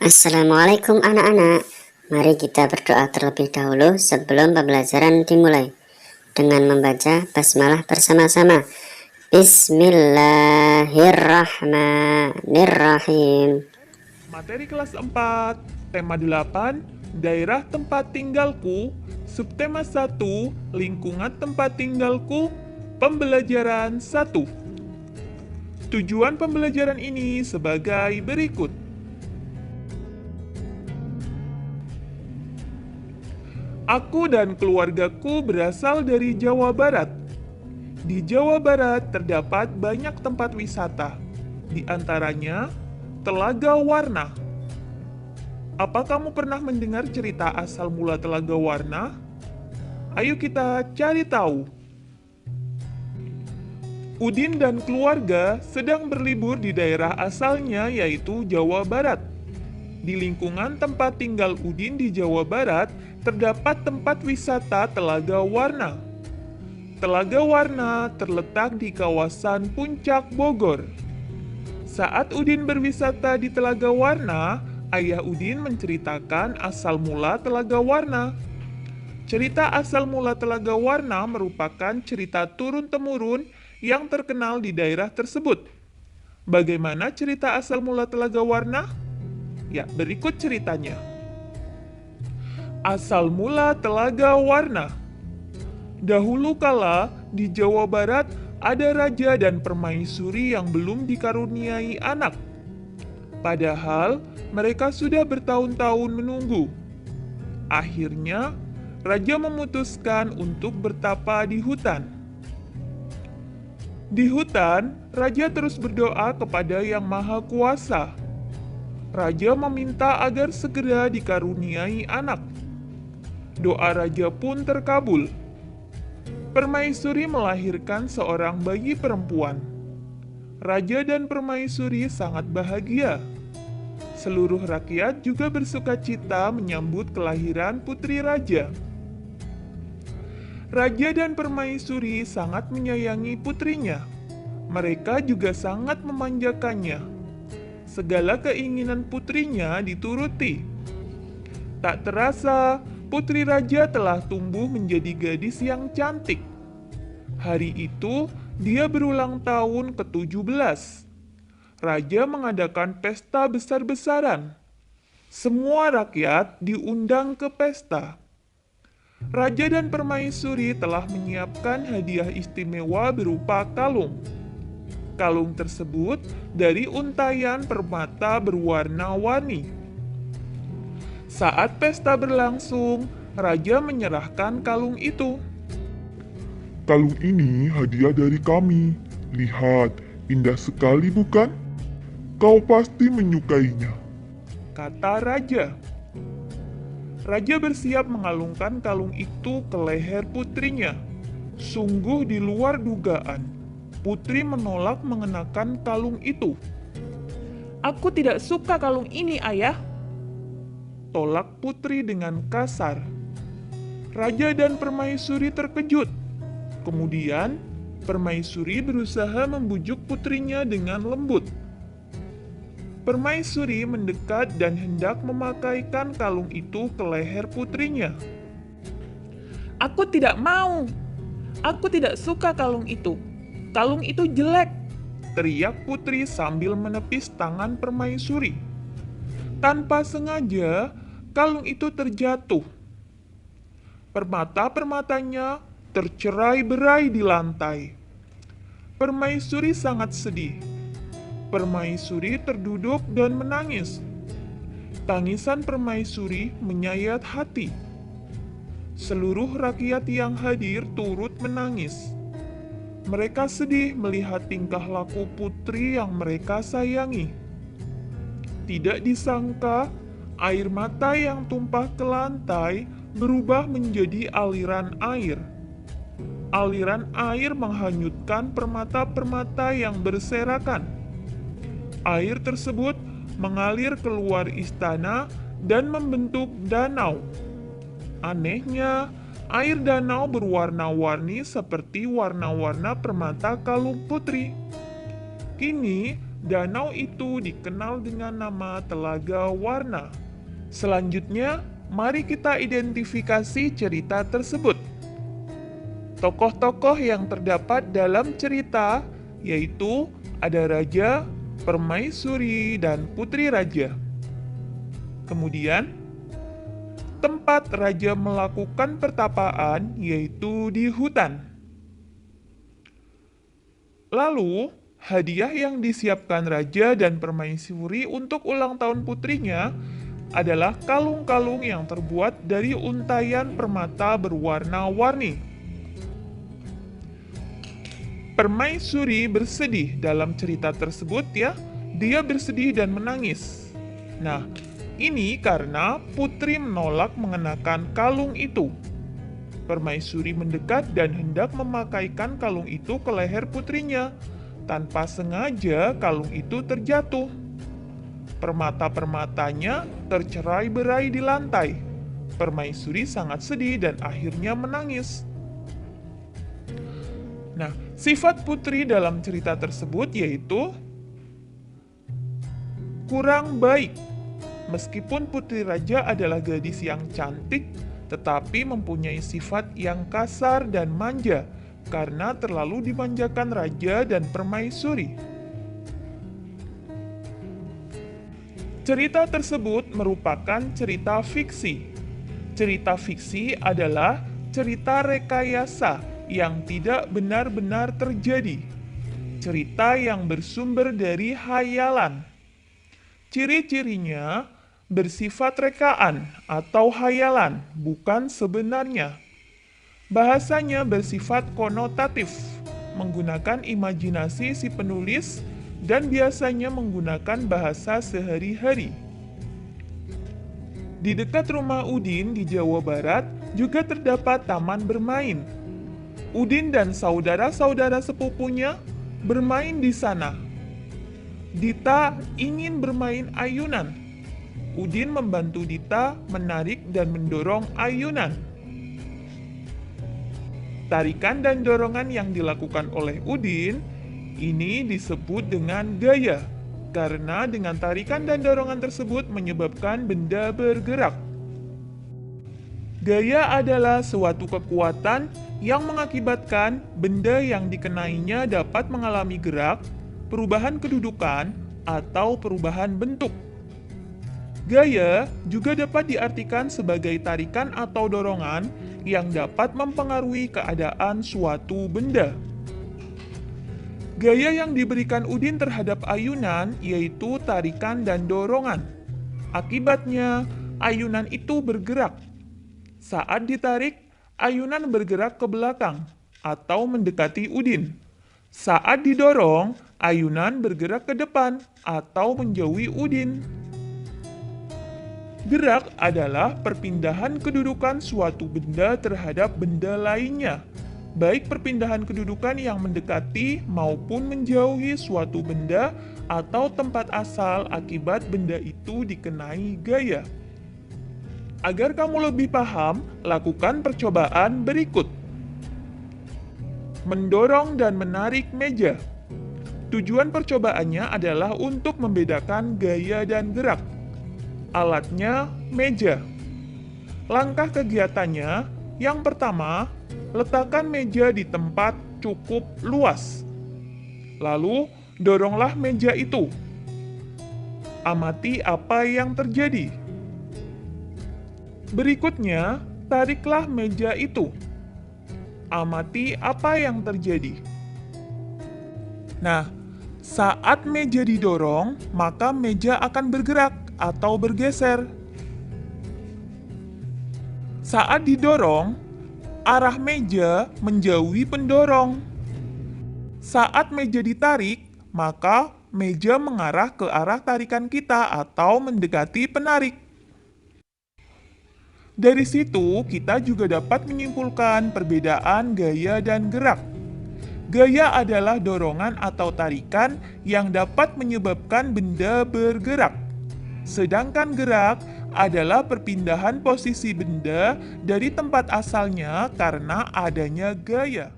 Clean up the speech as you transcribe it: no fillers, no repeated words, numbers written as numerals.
Assalamualaikum anak-anak. Mari kita berdoa terlebih dahulu sebelum pembelajaran dimulai dengan membaca basmalah bersama-sama. Bismillahirrahmanirrahim. Materi kelas 4, tema 8, daerah tempat tinggalku, subtema 1, lingkungan tempat tinggalku, pembelajaran 1. Tujuan pembelajaran ini sebagai berikut. Aku dan keluargaku berasal dari Jawa Barat. Di Jawa Barat terdapat banyak tempat wisata, di antaranya Telaga Warna. Apa kamu pernah mendengar cerita asal mula Telaga Warna? Ayo kita cari tahu. Udin dan keluarga sedang berlibur di daerah asalnya yaitu Jawa Barat. Di lingkungan tempat tinggal Udin di Jawa Barat terdapat tempat wisata Telaga Warna. Telaga Warna terletak di kawasan Puncak Bogor. Saat Udin berwisata di Telaga Warna, ayah Udin menceritakan asal mula Telaga Warna. Cerita asal mula Telaga Warna merupakan cerita turun-temurun yang terkenal di daerah tersebut. Bagaimana cerita asal mula Telaga Warna? Ya, berikut ceritanya. Asal mula Telaga Warna. Dahulu kala, di Jawa Barat ada raja dan permaisuri yang belum dikaruniai anak. Padahal, mereka sudah bertahun-tahun menunggu. Akhirnya, raja memutuskan untuk bertapa di hutan. Di hutan, raja terus berdoa kepada Yang Maha Kuasa. Raja meminta agar segera dikaruniai anak. Doa raja pun terkabul. Permaisuri melahirkan seorang bayi perempuan. Raja dan permaisuri sangat bahagia. Seluruh rakyat juga bersukacita menyambut kelahiran putri raja. Raja dan permaisuri sangat menyayangi putrinya. Mereka juga sangat memanjakannya. Segala keinginan putrinya dituruti. Tak terasa, putri raja telah tumbuh menjadi gadis yang cantik. Hari itu, dia berulang tahun ke-17. Raja mengadakan pesta besar-besaran. Semua rakyat diundang ke pesta. Raja dan permaisuri telah menyiapkan hadiah istimewa berupa kalung. Kalung tersebut dari untayan permata berwarna-warni. Saat pesta berlangsung, raja menyerahkan kalung itu. Kalung ini hadiah dari kami. Lihat, indah sekali bukan? Kau pasti menyukainya. Kata raja. Raja bersiap mengalungkan kalung itu ke leher putrinya. Sungguh di luar dugaan. Putri menolak mengenakan kalung itu. Aku tidak suka kalung ini, Ayah. Tolak putri dengan kasar. Raja dan permaisuri terkejut. Kemudian, permaisuri berusaha membujuk putrinya dengan lembut. Permaisuri mendekat dan hendak memakaikan kalung itu ke leher putrinya. Aku tidak mau. Aku tidak suka kalung itu. Kalung itu jelek. Teriak putri sambil menepis tangan permaisuri. Tanpa sengaja, kalung itu terjatuh. Permata-permatanya tercerai-berai di lantai. Permaisuri sangat sedih. Permaisuri terduduk dan menangis. Tangisan permaisuri menyayat hati. Seluruh rakyat yang hadir turut menangis. Mereka sedih melihat tingkah laku putri yang mereka sayangi. Tidak disangka, air mata yang tumpah ke lantai berubah menjadi aliran air. Aliran air menghanyutkan permata-permata yang berserakan. Air tersebut mengalir keluar istana dan membentuk danau. Anehnya, air danau berwarna-warni seperti warna-warna permata kalung putri. Kini, danau itu dikenal dengan nama Telaga Warna. Selanjutnya, mari kita identifikasi cerita tersebut. Tokoh-tokoh yang terdapat dalam cerita yaitu ada raja, permaisuri, dan putri raja. Kemudian, tempat raja melakukan pertapaan yaitu di hutan. Lalu, hadiah yang disiapkan raja dan permaisuri untuk ulang tahun putrinya adalah kalung-kalung yang terbuat dari untayan permata berwarna-warni. Permaisuri bersedih dalam cerita tersebut ya, dia bersedih dan menangis. Nah, ini karena putri menolak mengenakan kalung itu. Permaisuri mendekat dan hendak memakaikan kalung itu ke leher putrinya. Tanpa sengaja kalung itu terjatuh. Permata-permatanya tercerai-berai di lantai. Permaisuri sangat sedih dan akhirnya menangis. Nah, sifat putri dalam cerita tersebut yaitu kurang baik. Meskipun putri raja adalah gadis yang cantik, tetapi mempunyai sifat yang kasar dan manja karena terlalu dimanjakan raja dan permaisuri. Cerita tersebut merupakan cerita fiksi. Cerita fiksi adalah cerita rekayasa yang tidak benar-benar terjadi. Cerita yang bersumber dari hayalan. Ciri-cirinya bersifat rekaan atau hayalan, bukan sebenarnya. Bahasanya bersifat konotatif, menggunakan imajinasi si penulis dan biasanya menggunakan bahasa sehari-hari. Di dekat rumah Udin di Jawa Barat juga terdapat taman bermain. Udin dan saudara-saudara sepupunya bermain di sana. Dita ingin bermain ayunan. Udin membantu Dita menarik dan mendorong ayunan. Tarikan dan dorongan yang dilakukan oleh Udin ini disebut dengan gaya, karena dengan tarikan dan dorongan tersebut menyebabkan benda bergerak. Gaya adalah suatu kekuatan yang mengakibatkan benda yang dikenainya dapat mengalami gerak, perubahan kedudukan, atau perubahan bentuk. Gaya juga dapat diartikan sebagai tarikan atau dorongan yang dapat mempengaruhi keadaan suatu benda. Gaya yang diberikan Udin terhadap ayunan yaitu tarikan dan dorongan. Akibatnya, ayunan itu bergerak. Saat ditarik, ayunan bergerak ke belakang atau mendekati Udin. Saat didorong, ayunan bergerak ke depan atau menjauhi Udin. Gerak adalah perpindahan kedudukan suatu benda terhadap benda lainnya, baik perpindahan kedudukan yang mendekati maupun menjauhi suatu benda atau tempat asal akibat benda itu dikenai gaya. Agar kamu lebih paham, lakukan percobaan berikut. Mendorong dan menarik meja. Tujuan percobaannya adalah untuk membedakan gaya dan gerak. Alatnya meja. Langkah kegiatannya, yang pertama, letakkan meja di tempat cukup luas. Lalu, doronglah meja itu. Amati apa yang terjadi. Berikutnya, tariklah meja itu. Amati apa yang terjadi. Nah, saat meja didorong, maka meja akan bergerak atau bergeser. Saat didorong, arah meja menjauhi pendorong. Saat meja ditarik, maka meja mengarah ke arah tarikan kita atau mendekati penarik. Dari situ, kita juga dapat menyimpulkan perbedaan gaya dan gerak. Gaya adalah dorongan atau tarikan yang dapat menyebabkan benda bergerak. Sedangkan gerak adalah perpindahan posisi benda dari tempat asalnya karena adanya gaya.